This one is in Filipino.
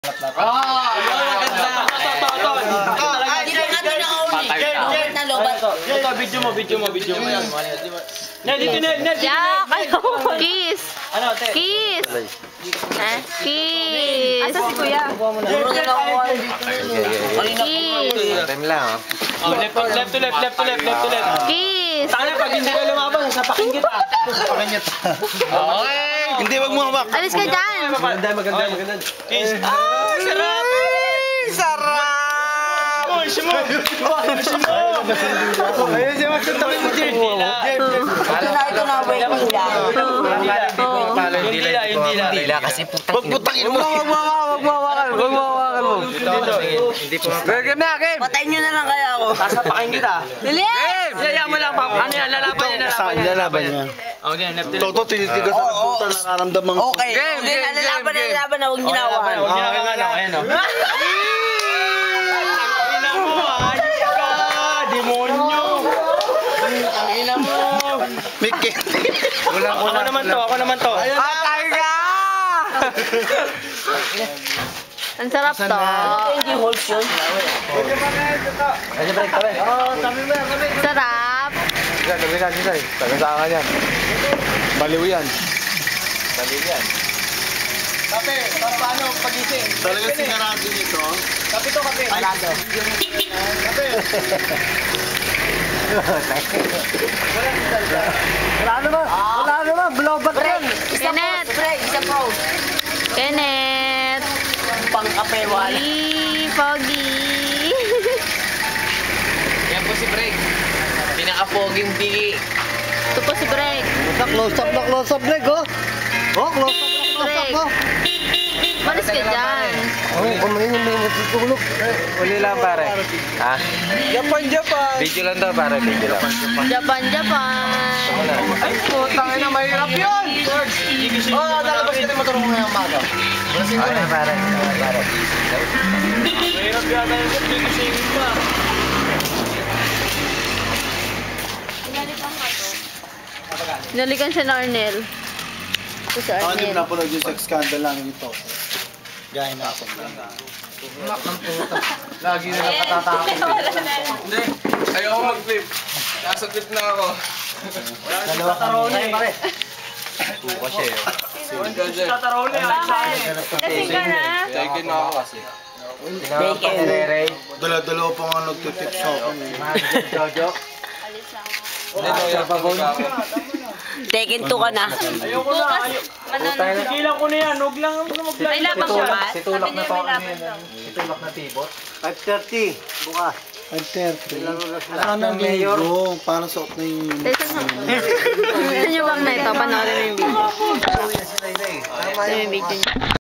Video mo. Kiss. Ano, te? Kiss. Kiss. Asa si kuya? Kiss. Time lang, oh. Left to left. Kiss. Sana pag hindi ka lumabang, sapakin kita. Okay. Hindi, wag mo hawak. Alis ka dyan. Maganda. Kiss. Sarap! Sarap! Ayun siya magsantabi mo, Jim. Ito na, waiting lang. Yung dila kasi putang-ina mo. Wag mo hawakan mo. Hindi po. Gagawin na, Kim. Patayin nyo na lang kaya ako. Sasapakin kita. Dali. Yaya mo lang, Papa. Ano yan? Lalaban niya. Okay, left to left. Toto, tinitigas ang puta na nararamdaman ko. Okay. Nalalaban na huwag ginawa. Ayan o. Demonyo! Ang ina mo! Mikit. Ako naman to. Atay ka! Ang sarap to. Hindi holds yun. Sarap. Taga-saan yan. Baliw yan. Kape, paano pagising? Talaga sinarado nito. Kape to, kape. Kape. Wala naman. Blobat yan. Kenneth. Isa pro. Kenneth. Pang-kape wala. Pogi. Yan po si Break. Pinaka-poging bigi. Ito po si Break. Close up, Break, oh. Close up. Malis ka dyan. Kumain yung mga tutulog. Uli lang, pare. Ha? Japan. Video lang daw, pare. Video lang. Japan. Ay, putang ina, mahirap yun! Dalabas ka din matulong mo yung maga. Ano, pare? Mahirap yata yung gigisingin pa. Nalikan siya na Arnel. Ito si Arnel. Napanood yung sex scandal lang ito. Gaya na ako. Lagi na lang katatakot. Hindi, ayoko mag-flip. Nasa flip na ako. Dalawa kami. Pare. Suka siya eh. Tataraw na yan. Lasing ka na. Taken na ako kasi. Dala-dalawa pa nga nagtitip sa akin. Jojo. Taken 2 ka na. Ayoko na. Tigilan ko na yan. Huwag lang mag-plan. May labang ka ba? Situlak na to. Situlak na tibot. 5:30. Bukas. 5:30. Sana mayor. Para suot na yung... Gusto nyo bang na ito? Panoorin mo yung video. Ito yung video niya.